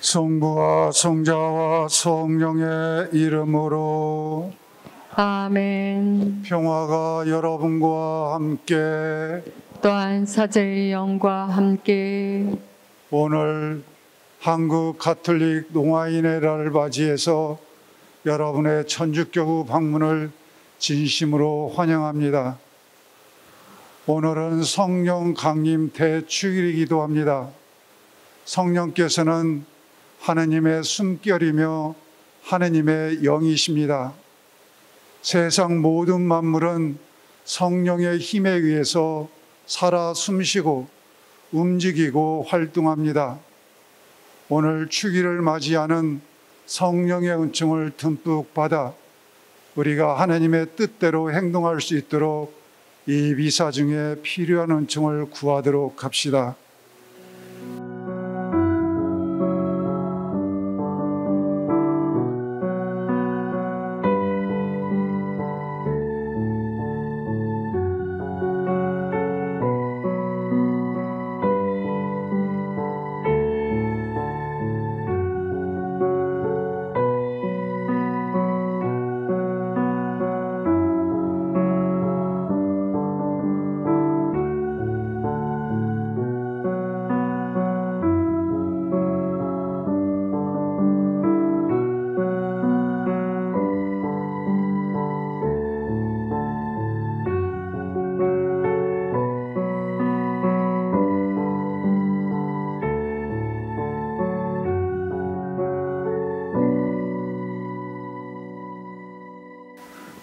성부와 성자와 성령의 이름으로 아멘. 평화가 여러분과 함께 또한 사제의 영과 함께 오늘 한국 가톨릭 농아인의 날을 맞이해서 여러분의 천주교구 방문을 진심으로 환영합니다. 오늘은 성령 강림 대축일이기도 합니다. 성령께서는 하느님의 숨결이며 하느님의 영이십니다. 세상 모든 만물은 성령의 힘에 의해서 살아 숨쉬고 움직이고 활동합니다. 오늘 축일을 맞이하는 성령의 은총을 듬뿍 받아 우리가 하나님의 뜻대로 행동할 수 있도록 이 미사 중에 필요한 은총을 구하도록 합시다.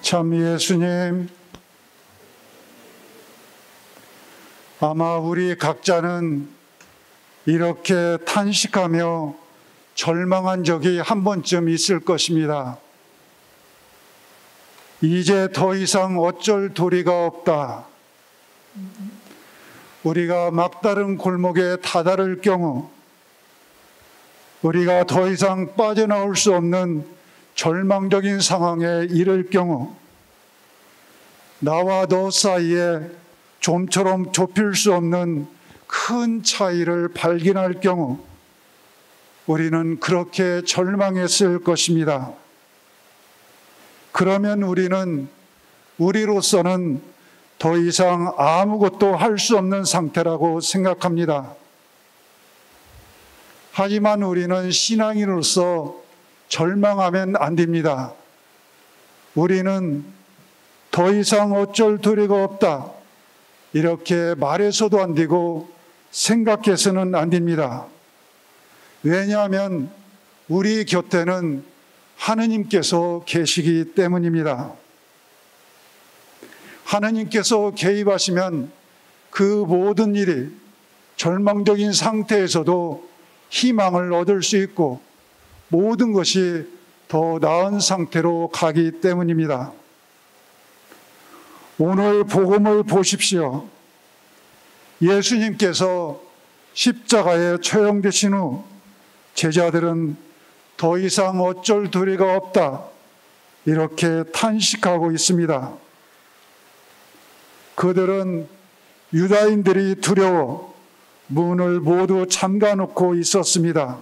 참 예수님, 아마 우리 각자는 이렇게 탄식하며 절망한 적이 한 번쯤 있을 것입니다. 이제 더 이상 어쩔 도리가 없다. 우리가 막다른 골목에 다다를 경우, 우리가 더 이상 빠져나올 수 없는 절망적인 상황에 이를 경우, 나와 너 사이에 좀처럼 좁힐 수 없는 큰 차이를 발견할 경우 우리는 그렇게 절망했을 것입니다. 그러면 우리는 우리로서는 더 이상 아무것도 할 수 없는 상태라고 생각합니다. 하지만 우리는 신앙인으로서 절망하면 안 됩니다. 우리는 더 이상 어쩔 도리가 없다, 이렇게 말해서도 안 되고 생각해서는 안 됩니다. 왜냐하면 우리 곁에는 하느님께서 계시기 때문입니다. 하느님께서 개입하시면 그 모든 일이 절망적인 상태에서도 희망을 얻을 수 있고 모든 것이 더 나은 상태로 가기 때문입니다. 오늘 복음을 보십시오. 예수님께서 십자가에 처형되신 후 제자들은 더 이상 어쩔 도리가 없다, 이렇게 탄식하고 있습니다. 그들은 유다인들이 두려워 문을 모두 잠가 놓고 있었습니다.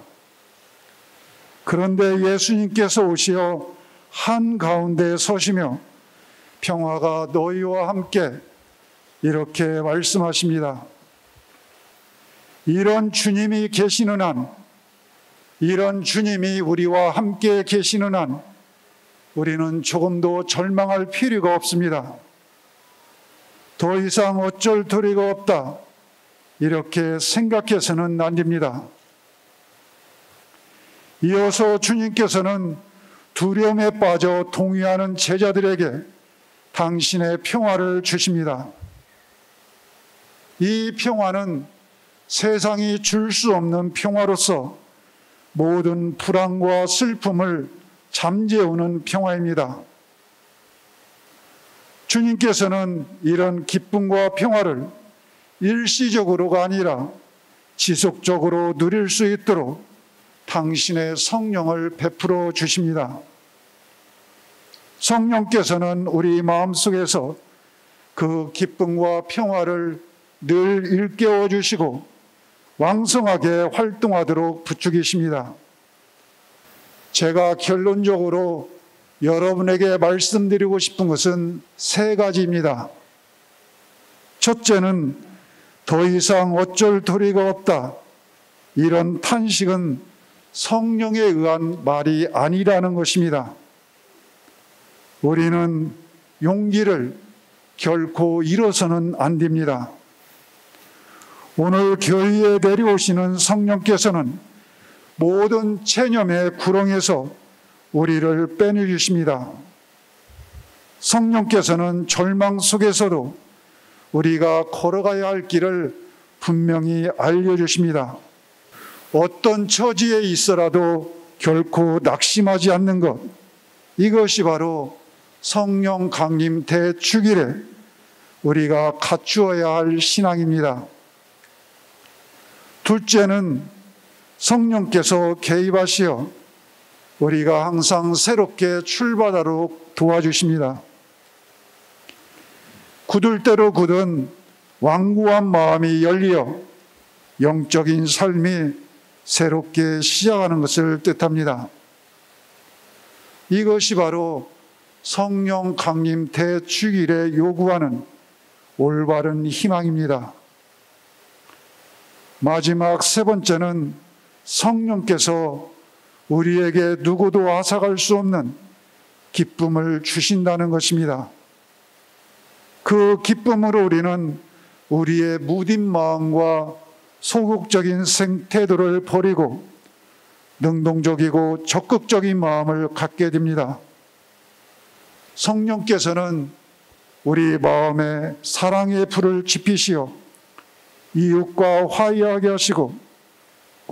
그런데 예수님께서 오시어 한가운데 서시며 평화가 너희와 함께, 이렇게 말씀하십니다. 이런 주님이 계시는 한, 이런 주님이 우리와 함께 계시는 한 우리는 조금도 절망할 필요가 없습니다. 더 이상 어쩔 도리가 없다, 이렇게 생각해서는 안 됩니다. 이어서 주님께서는 두려움에 빠져 동요하는 제자들에게 당신의 평화를 주십니다. 이 평화는 세상이 줄 수 없는 평화로서 모든 불안과 슬픔을 잠재우는 평화입니다. 주님께서는 이런 기쁨과 평화를 일시적으로가 아니라 지속적으로 누릴 수 있도록 당신의 성령을 베풀어 주십니다. 성령께서는 우리 마음속에서 그 기쁨과 평화를 늘 일깨워 주시고 왕성하게 활동하도록 부추기십니다. 제가 결론적으로 여러분에게 말씀드리고 싶은 것은 세 가지입니다. 첫째는 더 이상 어쩔 도리가 없다. 이런 탄식은 성령에 의한 말이 아니라는 것입니다. 우리는 용기를 결코 잃어서는 안 됩니다. 오늘 교회에 내려오시는 성령께서는 모든 체념의 구렁에서 우리를 빼내주십니다. 성령께서는 절망 속에서도 우리가 걸어가야 할 길을 분명히 알려주십니다. 어떤 처지에 있어라도 결코 낙심하지 않는 것, 이것이 바로 성령 강림 대축일에 우리가 갖추어야 할 신앙입니다. 둘째는 성령께서 개입하시어 우리가 항상 새롭게 출발하도록 도와주십니다. 굳을 대로 굳은 완고한 마음이 열려 영적인 삶이 새롭게 시작하는 것을 뜻합니다. 이것이 바로 성령 강림 대축일에 요구하는 올바른 희망입니다. 마지막 세 번째는 성령께서 우리에게 누구도 앗아갈 수 없는 기쁨을 주신다는 것입니다. 그 기쁨으로 우리는 우리의 무딘 마음과 소극적인 생태도를 버리고 능동적이고 적극적인 마음을 갖게 됩니다. 성령께서는 우리 마음에 사랑의 불을 지피시어 이웃과 화해하게 하시고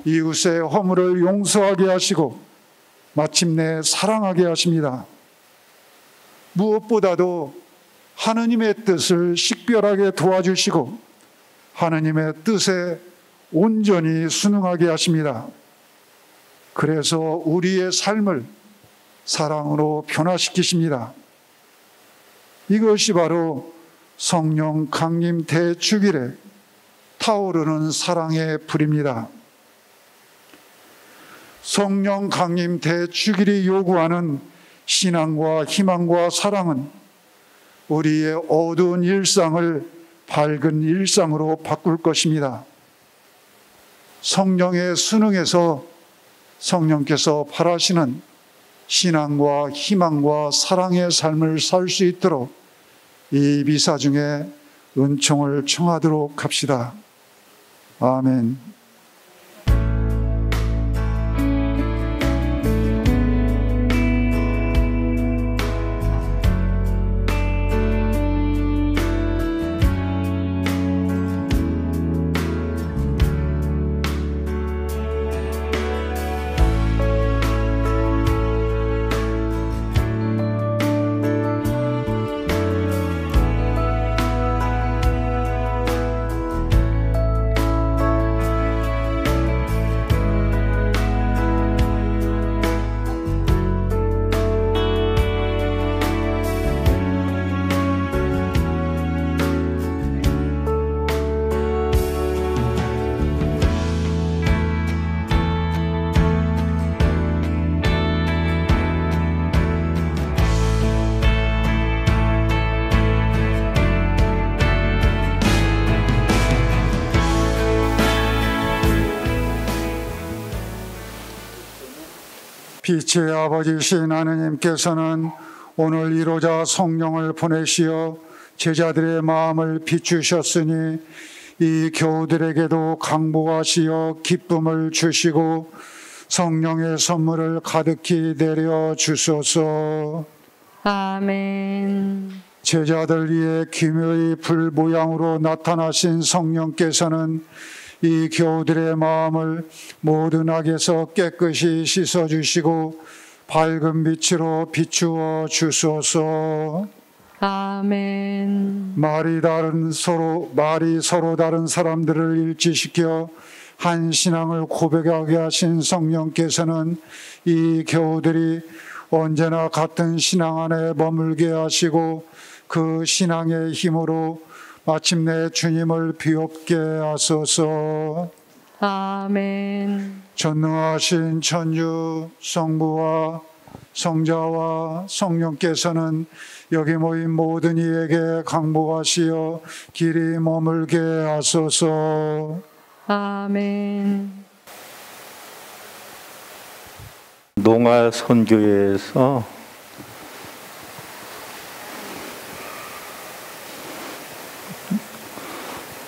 이웃의 허물을 용서하게 하시고 마침내 사랑하게 하십니다. 무엇보다도 하느님의 뜻을 식별하게 도와주시고 하느님의 뜻에 온전히 순응하게 하십니다. 그래서 우리의 삶을 사랑으로 변화시키십니다. 이것이 바로 성령 강림 대축일에 타오르는 사랑의 불입니다. 성령 강림 대축일이 요구하는 신앙과 희망과 사랑은 우리의 어두운 일상을 밝은 일상으로 바꿀 것입니다. 성령의 순응에서 성령께서 바라시는 신앙과 희망과 사랑의 삶을 살 수 있도록 이 미사 중에 은총을 청하도록 합시다. 아멘. 빛의 아버지신 하느님께서는 오늘 이로자 성령을 보내시어 제자들의 마음을 비추셨으니 이 교우들에게도 강복하시어 기쁨을 주시고 성령의 선물을 가득히 내려 주소서. 아멘. 제자들 위에 기묘히 불 모양으로 나타나신 성령께서는 이 교우들의 마음을 모든 악에서 깨끗이 씻어주시고 밝은 빛으로 비추어 주소서. 아멘. 말이 서로 다른 사람들을 일치시켜 한 신앙을 고백하게 하신 성령께서는 이 교우들이 언제나 같은 신앙 안에 머물게 하시고 그 신앙의 힘으로 마침내 주님을 비옵게 하소서. 아멘. 전능하신 천주 성부와 성자와 성령께서는 여기 모인 모든 이에게 강복하시어 길이 머물게 하소서. 아멘. 농아 선교회에서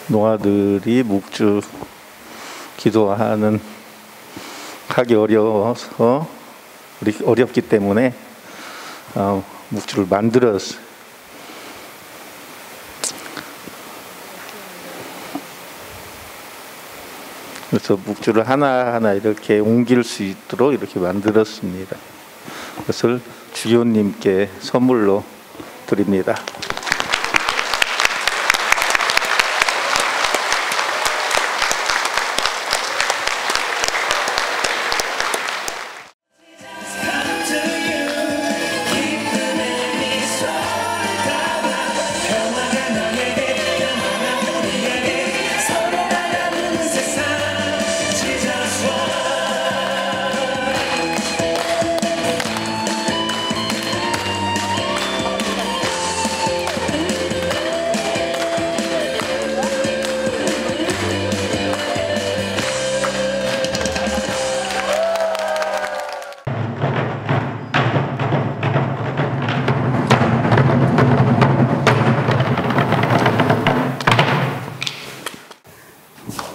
농아들이 묵주 기도하는 하기 어려워서 어렵기 때문에 묵주를 만들었어요. 그래서 묵주를 하나하나 이렇게 옮길 수 있도록 이렇게 만들었습니다. 그것을 주교님께 선물로 드립니다.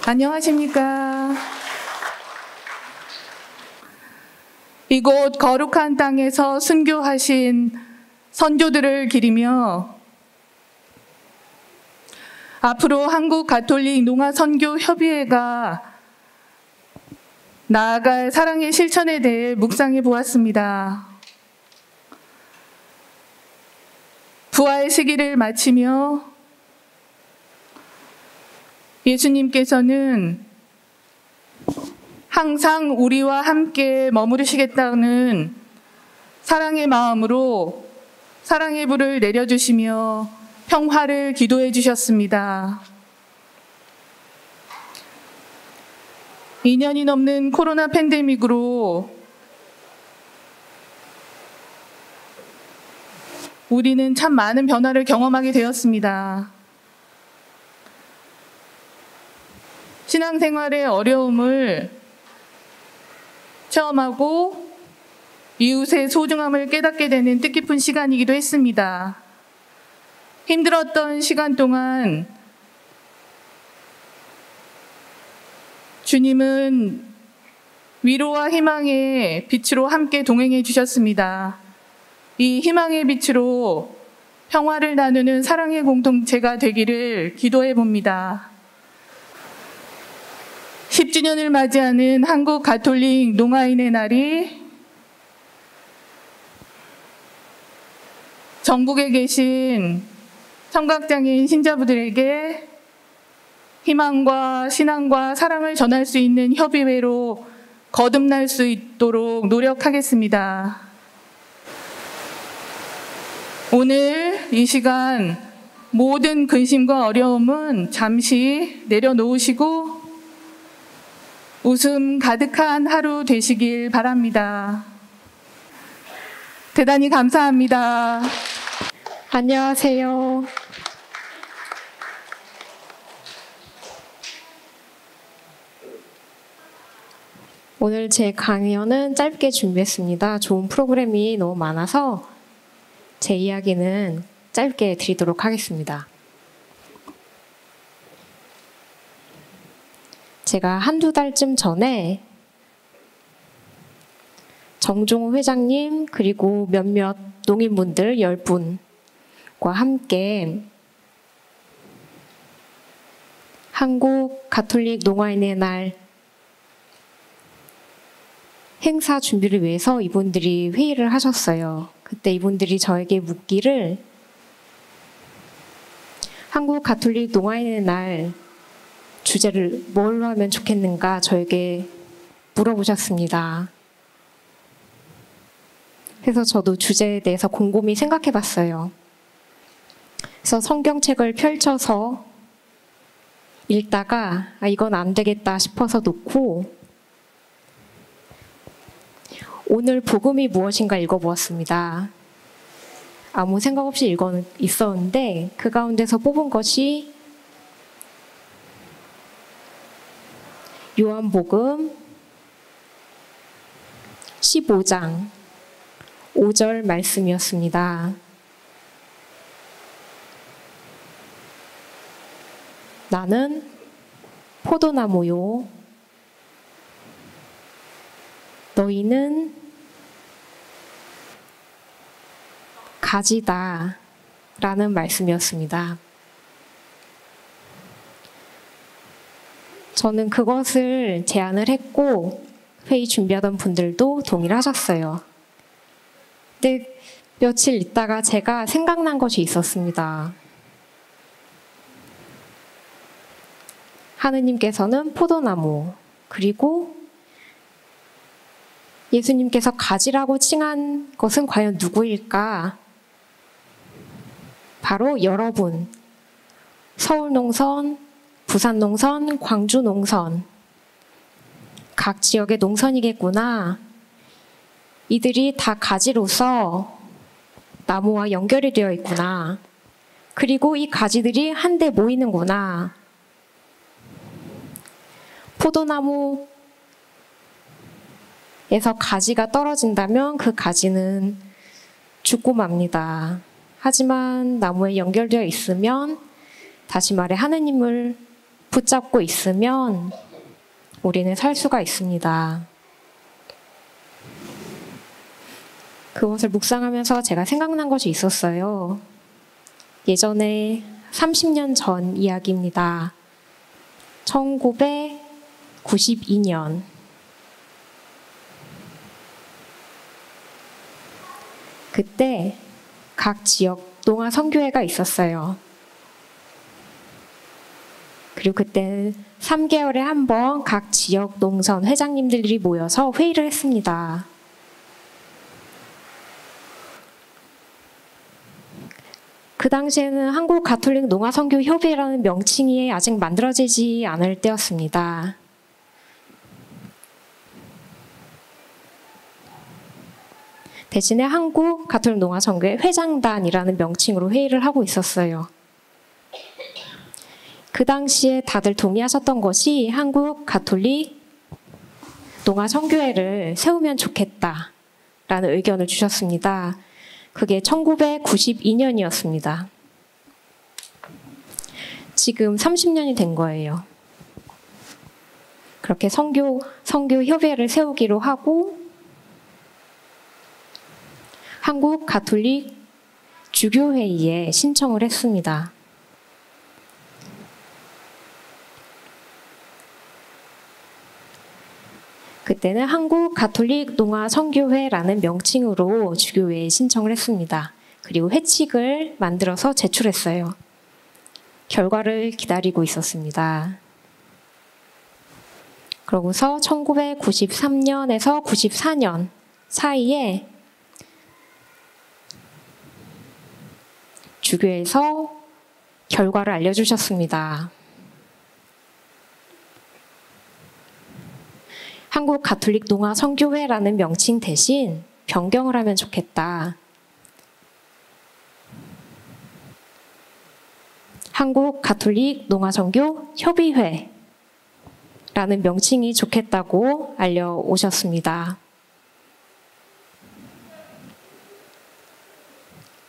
안녕하십니까. 이곳 거룩한 땅에서 순교하신 선조들을 기리며 앞으로 한국 가톨릭 농아선교협의회가 나아갈 사랑의 실천에 대해 묵상해 보았습니다. 부활 시기를 마치며 예수님께서는 항상 우리와 함께 머무르시겠다는 사랑의 마음으로 사랑의 불을 내려주시며 평화를 기도해 주셨습니다. 2년이 넘는 코로나 팬데믹으로 우리는 참 많은 변화를 경험하게 되었습니다. 신앙생활의 어려움을 체험하고 이웃의 소중함을 깨닫게 되는 뜻깊은 시간이기도 했습니다. 힘들었던 시간 동안 주님은 위로와 희망의 빛으로 함께 동행해 주셨습니다. 이 희망의 빛으로 평화를 나누는 사랑의 공동체가 되기를 기도해 봅니다. 10주년을 맞이하는 한국 가톨릭 농아인의 날이 전국에 계신 청각장애인 신자분들에게 희망과 신앙과 사랑을 전할 수 있는 협의회로 거듭날 수 있도록 노력하겠습니다. 오늘 이 시간 모든 근심과 어려움은 잠시 내려놓으시고 웃음 가득한 하루 되시길 바랍니다. 대단히 감사합니다. 안녕하세요. 오늘 제 강연은 짧게 준비했습니다. 좋은 프로그램이 너무 많아서 제 이야기는 짧게 드리도록 하겠습니다. 제가 한두 달쯤 전에 정종호 회장님 그리고 몇몇 농인분들 10분과 함께 한국 가톨릭 농아인의 날 행사 준비를 위해서 이분들이 회의를 하셨어요. 그때 이분들이 저에게 묻기를 한국 가톨릭 농아인의 날 주제를 뭘로 하면 좋겠는가 저에게 물어보셨습니다. 그래서 저도 주제에 대해서 곰곰이 생각해 봤어요. 그래서 성경책을 펼쳐서 읽다가 이건 안 되겠다 싶어서 놓고 오늘 복음이 무엇인가 읽어보았습니다. 아무 생각 없이 있었는데 그 가운데서 뽑은 것이 요한복음 15장 5절 말씀이었습니다. 나는 포도나무요, 너희는 가지다 라는 말씀이었습니다. 저는 그것을 제안을 했고 회의 준비하던 분들도 동의를 하셨어요. 근데 며칠 있다가 제가 생각난 것이 있었습니다. 하느님께서는 포도나무, 그리고 예수님께서 가지라고 칭한 것은 과연 누구일까? 바로 여러분, 서울농선, 부산농선, 광주농선, 각 지역의 농선이겠구나. 이들이 다 가지로서 나무와 연결이 되어 있구나. 그리고 이 가지들이 한데 모이는구나. 포도나무에서 가지가 떨어진다면 그 가지는 죽고 맙니다. 하지만 나무에 연결되어 있으면, 다시 말해 하느님을 붙잡고 있으면 우리는 살 수가 있습니다. 그것을 묵상하면서 제가 생각난 것이 있었어요. 예전에 30년 전 이야기입니다. 1992년 그때 각 지역 농아 선교회가 있었어요. 그리고 그때 3개월에 한 번 각 지역 농선 회장님들이 모여서 회의를 했습니다. 그 당시에는 한국 가톨릭 농아 선교 협의회라는 명칭이 아직 만들어지지 않을 때였습니다. 대신에 한국 가톨릭 농아 선교회 회장단이라는 명칭으로 회의를 하고 있었어요. 그 당시에 다들 동의하셨던 것이 한국 가톨릭 농아 선교회를 세우면 좋겠다라는 의견을 주셨습니다. 그게 1992년이었습니다. 지금 30년이 된 거예요. 그렇게 선교 협의회를 세우기로 하고 한국 가톨릭 주교회의에 신청을 했습니다. 그때는 한국 가톨릭 농아 선교회라는 명칭으로 주교회에 신청을 했습니다. 그리고 회칙을 만들어서 제출했어요. 결과를 기다리고 있었습니다. 그러고서 1993년에서 94년 사이에 주교회에서 결과를 알려주셨습니다. 한국 가톨릭 농아 선교회라는 명칭 대신 변경을 하면 좋겠다. 한국 가톨릭 농아 선교 협의회라는 명칭이 좋겠다고 알려오셨습니다.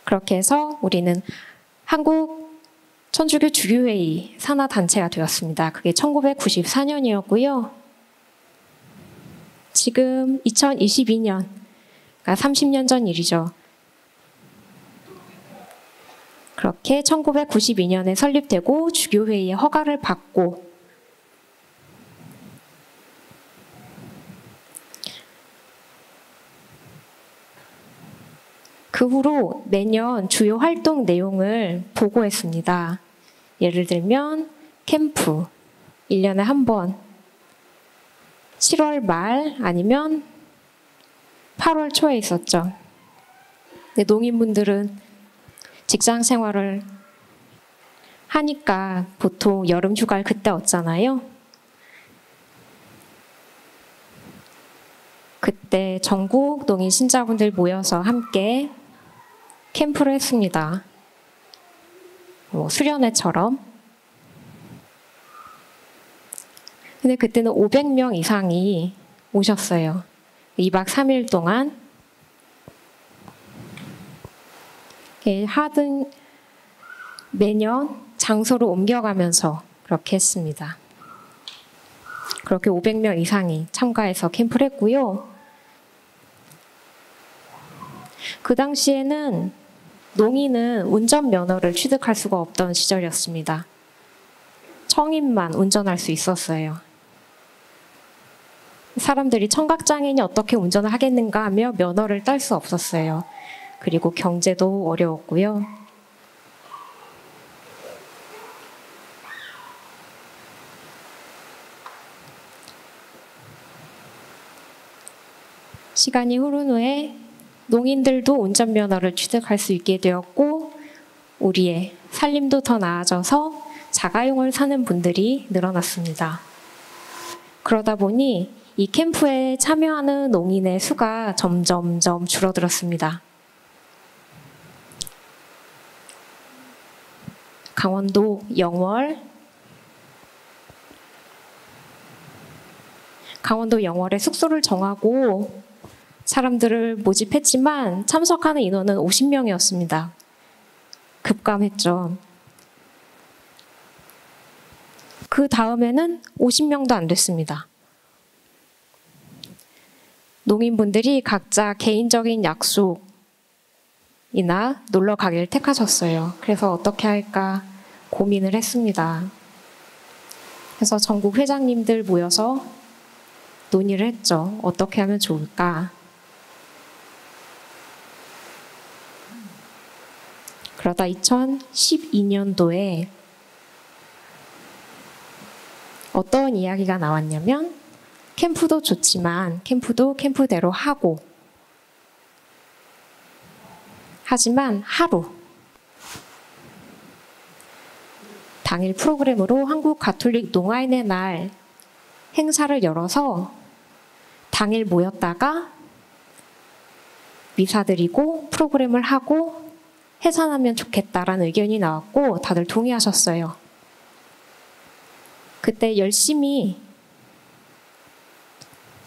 그렇게 해서 우리는 한국 천주교 주교회의 산하단체가 되었습니다. 그게 1994년이었고요. 지금 2022년, 그러니까 30년 전 일이죠. 그렇게 1992년에 설립되고 주교회의의 허가를 받고 그 후로 매년 주요 활동 내용을 보고했습니다. 예를 들면 캠프, 1년에 한 번, 7월 말 아니면 8월 초에 있었죠. 근데 농인분들은 직장 생활을 하니까 보통 여름 휴가를 그때 얻잖아요. 그때 전국 농인 신자분들 모여서 함께 캠프를 했습니다. 수련회처럼. 근데 그때는 500명 이상이 오셨어요. 2박 3일 동안. 하든 매년 장소를 옮겨가면서 그렇게 했습니다. 그렇게 500명 이상이 참가해서 캠프를 했고요. 그 당시에는 농인은 운전면허를 취득할 수가 없던 시절이었습니다. 청인만 운전할 수 있었어요. 사람들이 청각장애인이 어떻게 운전을 하겠는가 하며 면허를 딸 수 없었어요. 그리고 경제도 어려웠고요. 시간이 흐른 후에 농인들도 운전면허를 취득할 수 있게 되었고 우리의 살림도 더 나아져서 자가용을 사는 분들이 늘어났습니다. 그러다 보니 이 캠프에 참여하는 농인의 수가 점점점 줄어들었습니다. 강원도 영월에 숙소를 정하고 사람들을 모집했지만 참석하는 인원은 50명이었습니다. 급감했죠. 그 다음에는 50명도 안 됐습니다. 농인분들이 각자 개인적인 약속이나 놀러 가기를 택하셨어요. 그래서 어떻게 할까 고민을 했습니다. 그래서 전국 회장님들 모여서 논의를 했죠. 어떻게 하면 좋을까? 그러다 2012년도에 어떤 이야기가 나왔냐면 캠프도 좋지만 캠프도 캠프대로 하고 하지만 하루 당일 프로그램으로 한국 가톨릭 농아인의 날 행사를 열어서 당일 모였다가 미사 드리고 프로그램을 하고 해산하면 좋겠다라는 의견이 나왔고 다들 동의하셨어요. 그때 열심히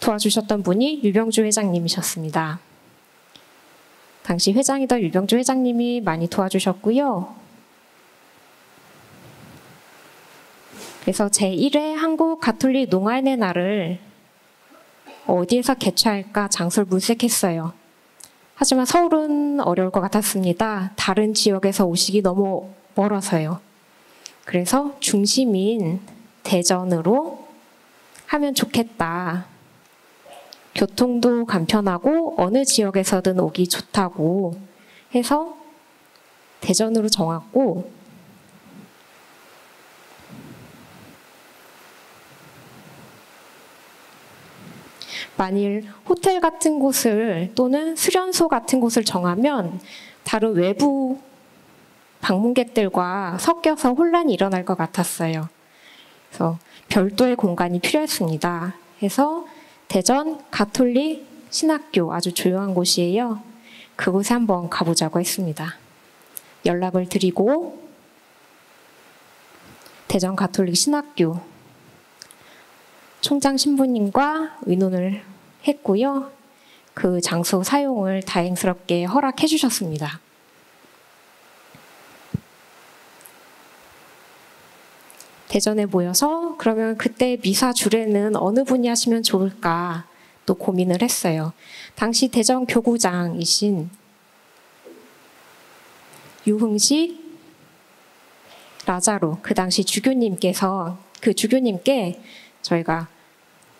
도와주셨던 분이 유병주 회장님이셨습니다. 당시 회장이던 유병주 회장님이 많이 도와주셨고요. 그래서 제1회 한국 가톨릭 농아인의 날을 어디에서 개최할까 장소를 물색했어요. 하지만 서울은 어려울 것 같았습니다. 다른 지역에서 오시기 너무 멀어서요. 그래서 중심인 대전으로 하면 좋겠다. 교통도 간편하고 어느 지역에서든 오기 좋다고 해서 대전으로 정했고 만일 호텔 같은 곳을 또는 수련소 같은 곳을 정하면 다른 외부 방문객들과 섞여서 혼란이 일어날 것 같았어요. 그래서 별도의 공간이 필요했습니다. 그래서 대전 가톨릭 신학교 아주 조용한 곳이에요. 그곳에 한번 가보자고 했습니다. 연락을 드리고 대전 가톨릭 신학교 총장 신부님과 의논을 했고요. 그 장소 사용을 다행스럽게 허락해 주셨습니다. 대전에 모여서 그러면 그때 미사 주례는 어느 분이 하시면 좋을까 또 고민을 했어요. 당시 대전 교구장이신 유흥식 라자로 그 당시 주교님께서 그 주교님께 저희가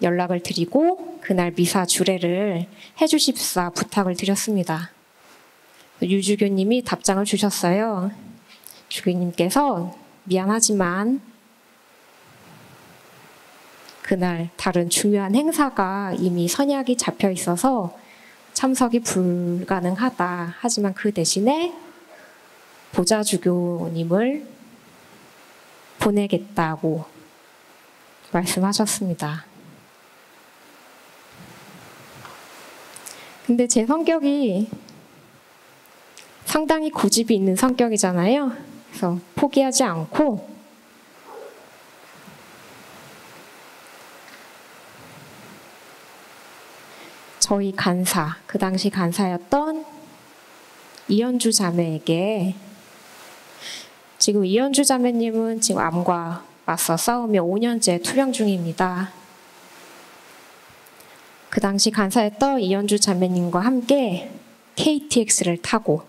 연락을 드리고 그날 미사 주례를 해주십사 부탁을 드렸습니다. 유주교님이 답장을 주셨어요. 주교님께서 미안하지만 그날 다른 중요한 행사가 이미 선약이 잡혀 있어서 참석이 불가능하다. 하지만 그 대신에 보좌주교님을 보내겠다고 말씀하셨습니다. 근데 제 성격이 상당히 고집이 있는 성격이잖아요. 그래서 포기하지 않고 저희 간사, 그 당시 간사였던 이현주 자매에게, 지금 이현주 자매님은 지금 암과 맞서 싸우며 5년째 투병 중입니다. 그 당시 간사였던 이현주 자매님과 함께 KTX를 타고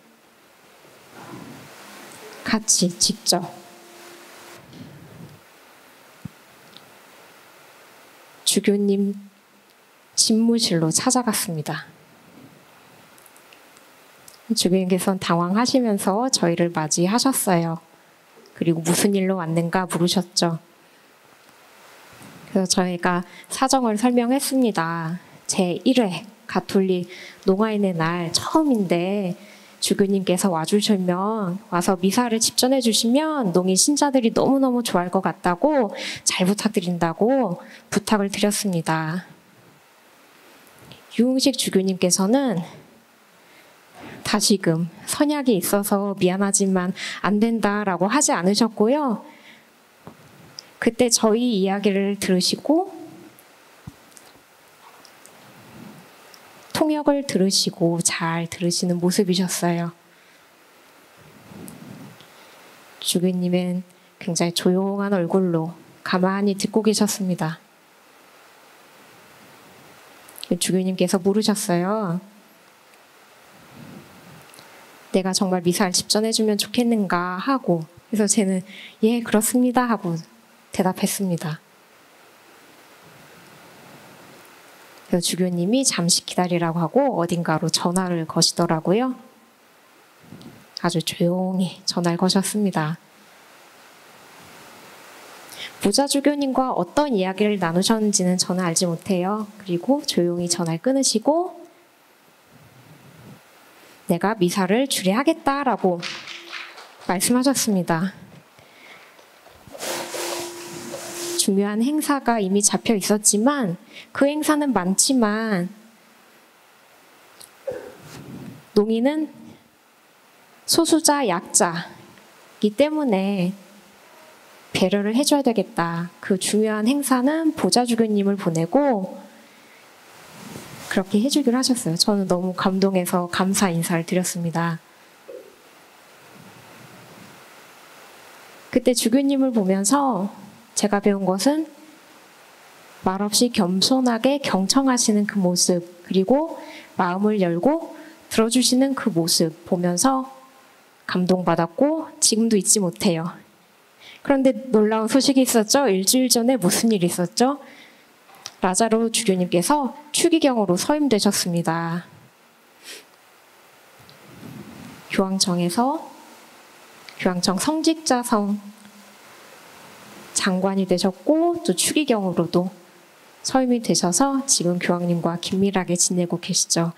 같이 직접 주교님 집무실로 찾아갔습니다. 주교님께서는 당황하시면서 저희를 맞이하셨어요. 그리고 무슨 일로 왔는가 물으셨죠. 그래서 저희가 사정을 설명했습니다. 제1회 가톨릭 농아인의 날 처음인데 주교님께서 와주시면, 와서 미사를 집전해 주시면 농인 신자들이 너무너무 좋아할 것 같다고, 잘 부탁드린다고 부탁을 드렸습니다. 유흥식 주교님께서는 다시금 선약이 있어서 미안하지만 안 된다라고 하지 않으셨고요. 그때 저희 이야기를 들으시고 통역을 들으시고 잘 들으시는 모습이셨어요. 주교님은 굉장히 조용한 얼굴로 가만히 듣고 계셨습니다. 주교님께서 물으셨어요. 내가 정말 미사를 집전해주면 좋겠는가 하고, 그래서 저는 예 그렇습니다 하고 대답했습니다. 그래서 주교님이 잠시 기다리라고 하고 어딘가로 전화를 거시더라고요. 아주 조용히 전화를 거셨습니다. 부자 주교님과 어떤 이야기를 나누셨는지는 저는 알지 못해요. 그리고 조용히 전화를 끊으시고 내가 미사를 주례하겠다라고 말씀하셨습니다. 중요한 행사가 이미 잡혀 있었지만 그 행사는 많지만 농인은 소수자, 약자이기 때문에 배려를 해줘야 되겠다. 그 중요한 행사는 보좌 주교님을 보내고 그렇게 해주기로 하셨어요. 저는 너무 감동해서 감사 인사를 드렸습니다. 그때 주교님을 보면서 제가 배운 것은 말없이 겸손하게 경청하시는 그 모습, 그리고 마음을 열고 들어주시는 그 모습 보면서 감동받았고 지금도 잊지 못해요. 그런데 놀라운 소식이 있었죠. 일주일 전에 무슨 일이 있었죠? 라자로 주교님께서 추기경으로 서임되셨습니다. 교황청에서 교황청 성직자성 장관이 되셨고 또 추기경으로도 서임이 되셔서 지금 교황님과 긴밀하게 지내고 계시죠.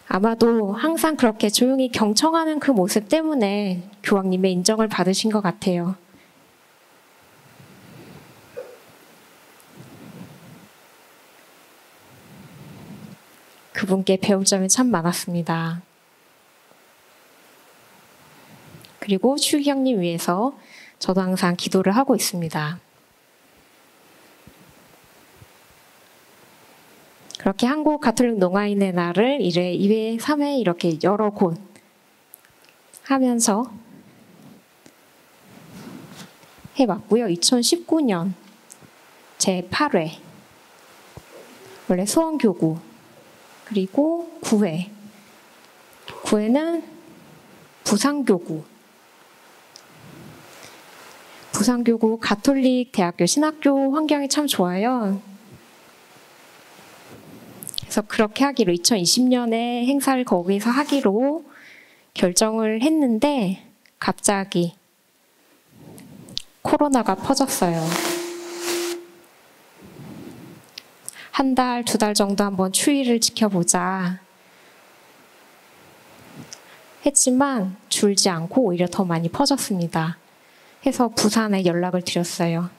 아마도 항상 그렇게 조용히 경청하는 그 모습 때문에 교황님의 인정을 받으신 것 같아요. 그분께 배울 점이 참 많았습니다. 그리고 추기경님 위해서 저도 항상 기도를 하고 있습니다. 그렇게 한국 가톨릭 농아인의 날을 1회, 2회, 3회 이렇게 여러 곳 하면서 해봤고요. 2019년 제8회 원래 수원교구 그리고 9회 9회는 부산교구 부산교구 가톨릭 대학교 신학교 환경이 참 좋아요. 그래서 그렇게 하기로 2020년에 행사를 거기서 하기로 결정을 했는데 갑자기 코로나가 퍼졌어요. 한 달, 2달 정도 한번 추이를 지켜보자 했지만 줄지 않고 오히려 더 많이 퍼졌습니다. 해서 부산에 연락을 드렸어요.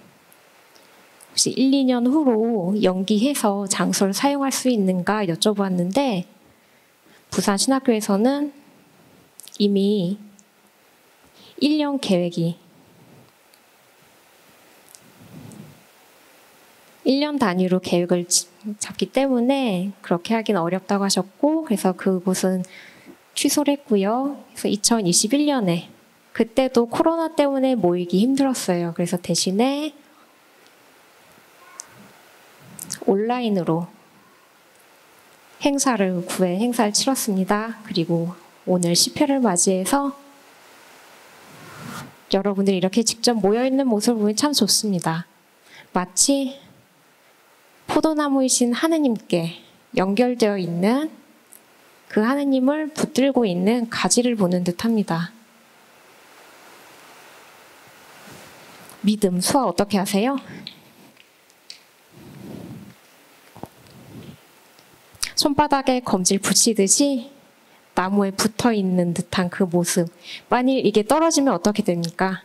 혹시 1, 2년 후로 연기해서 장소를 사용할 수 있는가 여쭤보았는데 부산 신학교에서는 이미 1년 계획이 1년 단위로 계획을 잡기 때문에 그렇게 하기는 어렵다고 하셨고 그래서 그곳은 취소를 했고요. 그래서 2021년에 그때도 코로나 때문에 모이기 힘들었어요. 그래서 대신에 온라인으로 구회 행사를 치렀습니다. 그리고 오늘 10회를 맞이해서 여러분들이 이렇게 직접 모여있는 모습을 보면 참 좋습니다. 마치 포도나무이신 하느님께 연결되어 있는 그 하느님을 붙들고 있는 가지를 보는 듯합니다. 믿음, 수화 어떻게 하세요? 손바닥에 검질 붙이듯이 나무에 붙어 있는 듯한 그 모습. 만일 이게 떨어지면 어떻게 됩니까?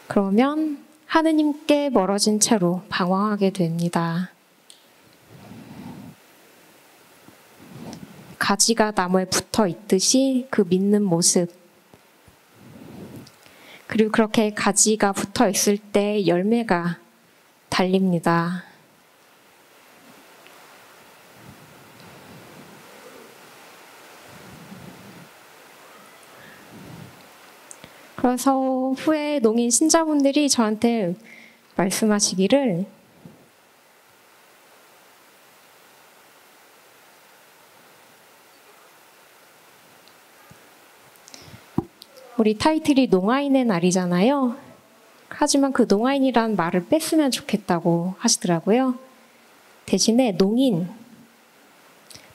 그러면 하느님께 멀어진 채로 방황하게 됩니다. 가지가 나무에 붙어 있듯이 그 믿는 모습. 그리고 그렇게 가지가 붙어 있을 때 열매가 달립니다. 그래서 후에 농인 신자분들이 저한테 말씀하시기를 우리 타이틀이 농아인의 날이잖아요. 하지만 그 농아인이란 말을 뺐으면 좋겠다고 하시더라고요. 대신에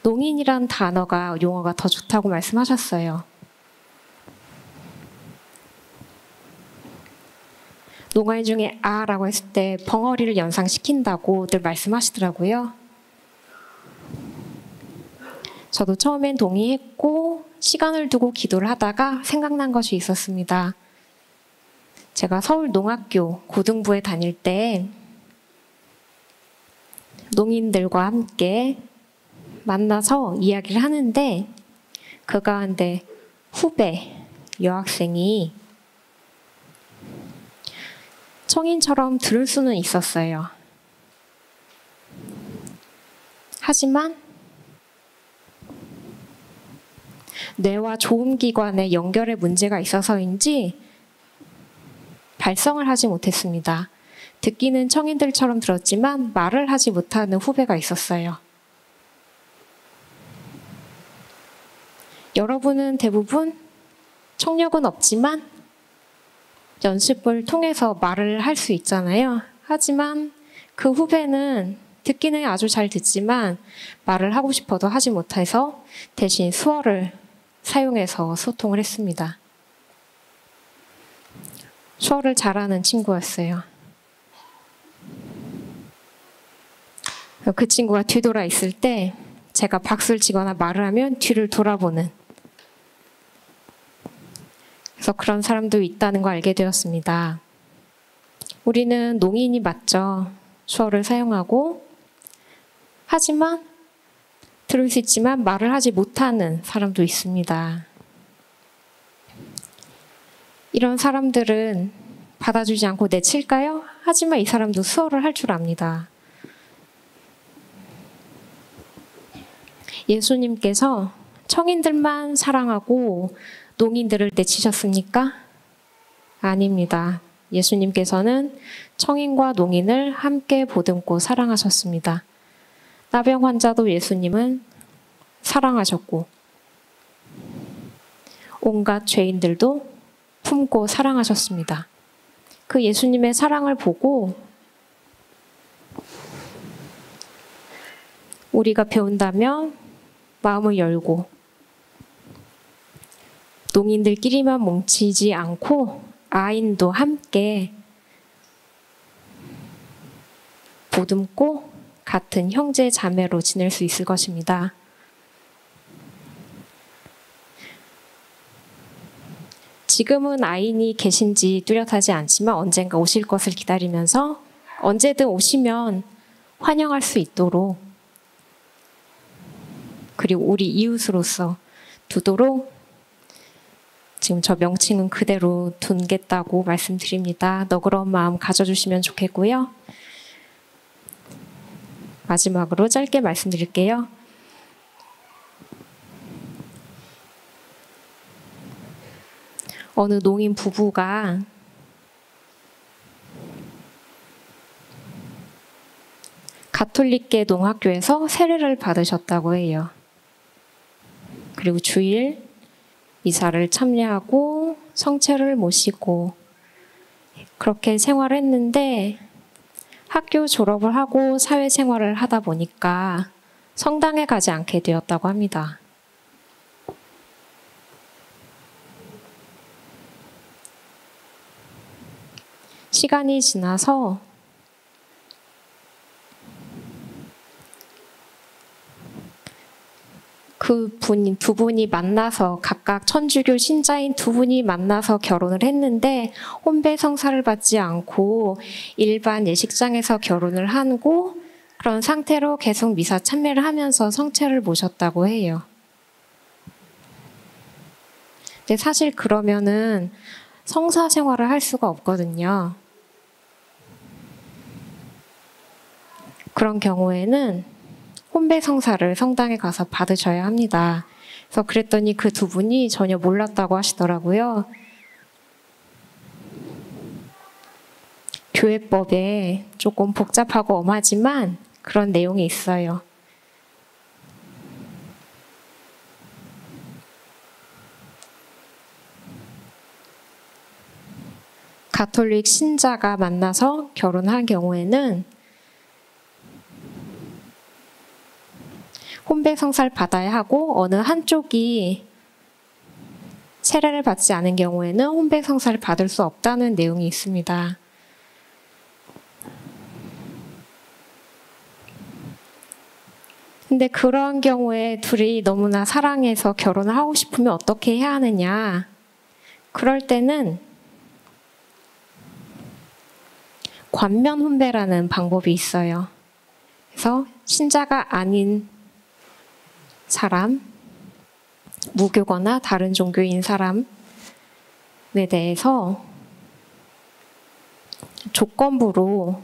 농인이란 단어가 용어가 더 좋다고 말씀하셨어요. 농아인 중에 아라고 했을 때 벙어리를 연상시킨다고들 말씀하시더라고요. 저도 처음엔 동의했고 시간을 두고 기도를 하다가 생각난 것이 있었습니다. 제가 서울 농학교 고등부에 다닐 때 농인들과 함께 만나서 이야기를 하는데 그 가운데 후배 여학생이 청인처럼 들을 수는 있었어요. 하지만 뇌와 조음기관의 연결에 문제가 있어서인지 발성을 하지 못했습니다. 듣기는 청인들처럼 들었지만 말을 하지 못하는 후배가 있었어요. 여러분은 대부분 청력은 없지만 연습을 통해서 말을 할 수 있잖아요. 하지만 그 후배는 듣기는 아주 잘 듣지만 말을 하고 싶어도 하지 못해서 대신 수어를 사용해서 소통을 했습니다. 수어를 잘하는 친구였어요. 그 친구가 뒤돌아 있을 때 제가 박수를 치거나 말을 하면 뒤를 돌아보는 그래서 그런 사람도 있다는 걸 알게 되었습니다. 우리는 농인이 맞죠. 수어를 사용하고 하지만 들을 수 있지만 말을 하지 못하는 사람도 있습니다. 이런 사람들은 받아주지 않고 내칠까요? 하지만 이 사람도 수어를 할 줄 압니다. 예수님께서 청인들만 사랑하고 농인들을 내치셨습니까? 아닙니다. 예수님께서는 청인과 농인을 함께 보듬고 사랑하셨습니다. 나병 환자도 예수님은 사랑하셨고 온갖 죄인들도 품고 사랑하셨습니다. 그 예수님의 사랑을 보고 우리가 배운다면 마음을 열고 농인들끼리만 뭉치지 않고 아인도 함께 보듬고 같은 형제 자매로 지낼 수 있을 것입니다. 지금은 아인이 계신지 뚜렷하지 않지만 언젠가 오실 것을 기다리면서 언제든 오시면 환영할 수 있도록 그리고 우리 이웃으로서 두도록 지금 저 명칭은 그대로 둔겠다고 말씀드립니다. 너그러운 마음 가져주시면 좋겠고요. 마지막으로 짧게 말씀드릴게요. 어느 농인 부부가 가톨릭계 농학교에서 세례를 받으셨다고 해요. 그리고 주일 미사를 참여하고 성체를 모시고 그렇게 생활했는데 학교 졸업을 하고 사회생활을 하다 보니까 성당에 가지 않게 되었다고 합니다. 시간이 지나서 두 분이 만나서 각각 천주교 신자인 두 분이 만나서 결혼을 했는데 혼배 성사를 받지 않고 일반 예식장에서 결혼을 하고 그런 상태로 계속 미사 참여를 하면서 성체를 모셨다고 해요. 근데 사실 그러면은 성사 생활을 할 수가 없거든요. 그런 경우에는 혼배 성사를 성당에 가서 받으셔야 합니다. 그래서 그랬더니 그 두 분이 전혀 몰랐다고 하시더라고요. 교회법에 조금 복잡하고 엄하지만 그런 내용이 있어요. 가톨릭 신자가 만나서 결혼한 경우에는 혼배 성사를 받아야 하고 어느 한쪽이 세례를 받지 않은 경우에는 혼배 성사를 받을 수 없다는 내용이 있습니다. 근데 그러한 경우에 둘이 너무나 사랑해서 결혼을 하고 싶으면 어떻게 해야 하느냐? 그럴 때는 관면 혼배라는 방법이 있어요. 그래서 신자가 아닌 사람, 무교거나 다른 종교인 사람에 대해서 조건부로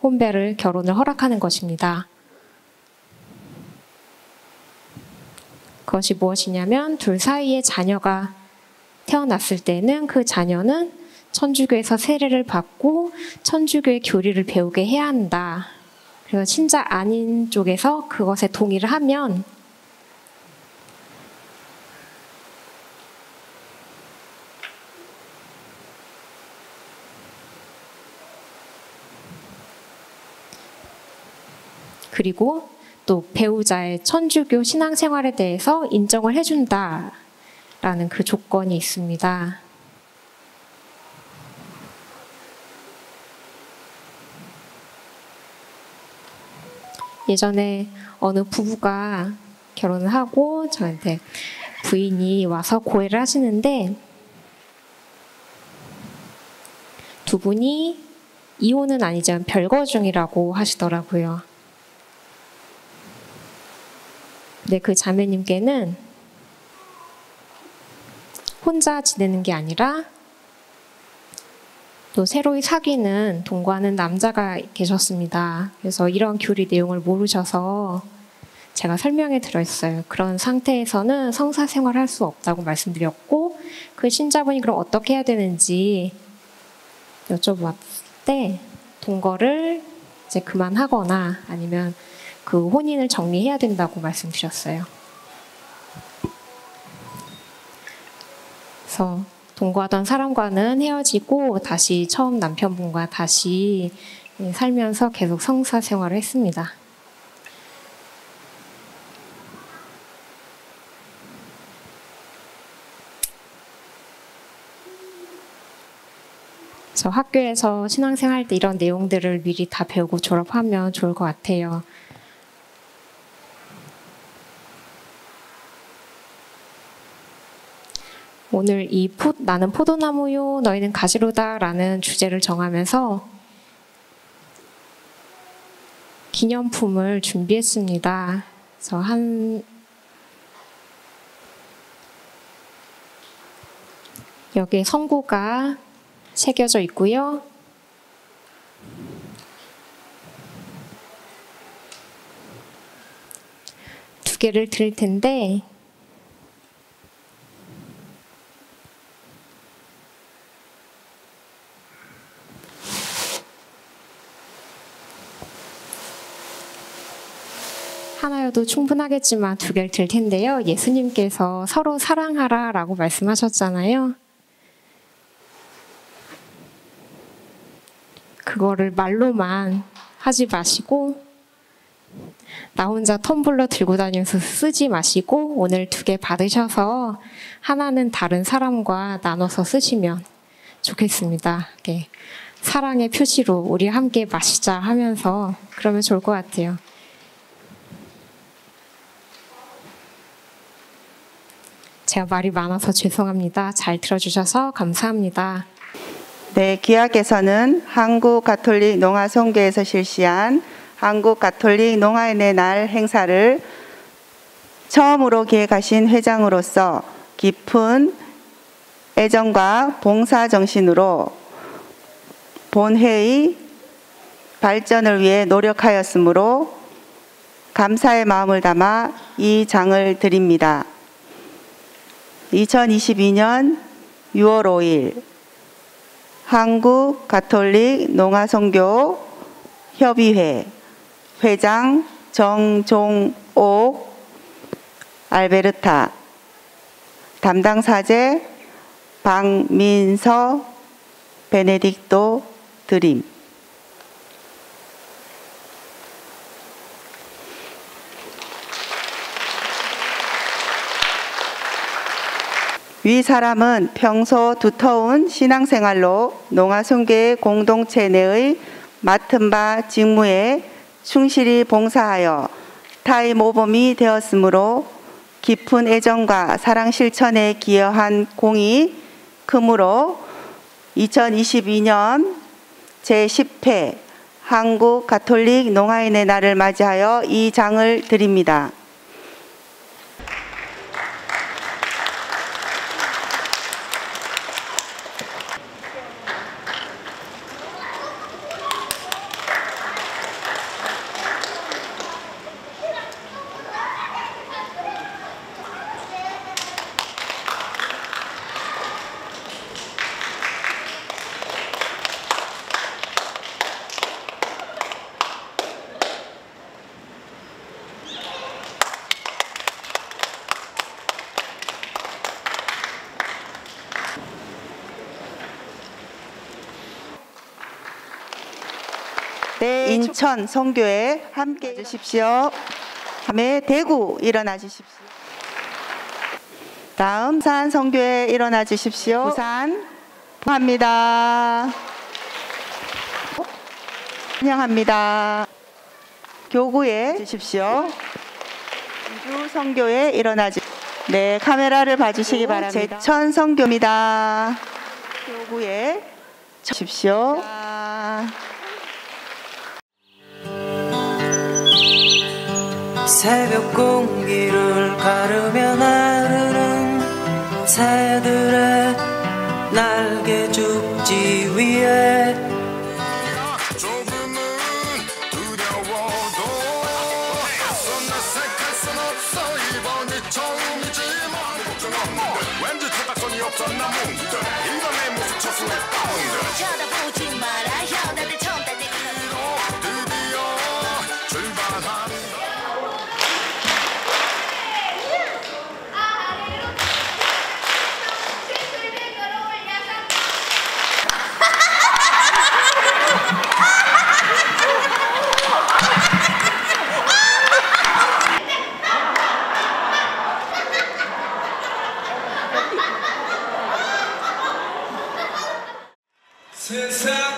혼배를 결혼을 허락하는 것입니다. 그것이 무엇이냐면 둘 사이에 자녀가 태어났을 때는 그 자녀는 천주교에서 세례를 받고 천주교의 교리를 배우게 해야 한다. 그래서 신자 아닌 쪽에서 그것에 동의를 하면 그리고 또 배우자의 천주교 신앙생활에 대해서 인정을 해준다라는 그 조건이 있습니다. 예전에 어느 부부가 결혼을 하고 저한테 부인이 와서 고해를 하시는데 두 분이 이혼은 아니지만 별거 중이라고 하시더라고요. 근데 그 자매님께는 혼자 지내는 게 아니라 또 새로이 사귀는 동거하는 남자가 계셨습니다. 그래서 이런 교리 내용을 모르셔서 제가 설명해 드렸어요. 그런 상태에서는 성사 생활을 할 수 없다고 말씀드렸고 그 신자분이 그럼 어떻게 해야 되는지 여쭤봤을 때 동거를 이제 그만하거나 아니면 그 혼인을 정리해야 된다고 말씀드렸어요. 그래서 동거하던 사람과는 헤어지고 다시 처음 남편분과 다시 살면서 계속 성사 생활을 했습니다. 그래서 학교에서 신앙생활 때 이런 내용들을 미리 다 배우고 졸업하면 좋을 것 같아요. 오늘 나는 포도나무요, 너희는 가지로다라는 주제를 정하면서 기념품을 준비했습니다. 그래서 여기에 선고가 새겨져 있고요. 두 개를 드릴 텐데 하나여도 충분하겠지만 두 개를 드릴 텐데요. 예수님께서 서로 사랑하라라고 말씀하셨잖아요. 그거를 말로만 하지 마시고 나 혼자 텀블러 들고 다니면서 쓰지 마시고 오늘 두 개 받으셔서 하나는 다른 사람과 나눠서 쓰시면 좋겠습니다. 사랑의 표시로 우리 함께 마시자 하면서 그러면 좋을 것 같아요. 제가 말이 많아서 죄송합니다. 잘 들어주셔서 감사합니다. 네, 기하께서는 한국가톨릭 농아선교에서 실시한 한국가톨릭 농아인의 날 행사를 처음으로 기획하신 회장으로서 깊은 애정과 봉사정신으로 본회의 발전을 위해 노력하였으므로 감사의 마음을 담아 이 장을 드립니다. 2022년 6월 5일 한국가톨릭 농아선교 협의회 회장 정종옥 알베르타, 담당 사제 박민서 베네딕토 드림. 위 사람은 평소 두터운 신앙생활로 농아선교회 공동체 내의 맡은 바 직무에 충실히 봉사하여 타의 모범이 되었으므로 깊은 애정과 사랑 실천에 기여한 공이 크므로 2022년 제10회 한국가톨릭 농아인의 날을 맞이하여 이 장을 드립니다. 네, 인천 선교회 함께 해주십시오. 다음에 대구 일어나 주십시오. 다음 부산 선교회 일어나 주십시오. 부산 합니다. 환영합니다. 교구에 주십시오. 인주 선교회 일어나 주십시오. 네, 카메라를 봐주시기 바랍니다. 제천 선교입니다. 교구에 주십시오. 새벽 공기를 가르며 나르는 새들의 날개 죽지 위에 조금은 두려워도 앞선 나색할 순 없어. 이번이 처음이지만 걱정 없는데 왠지 타닥선이 없었나 문득 이런 내 모습 처수했다 문득 쳐다보지 마라 현아들 처음 달 때 드디어 출발한다. 세상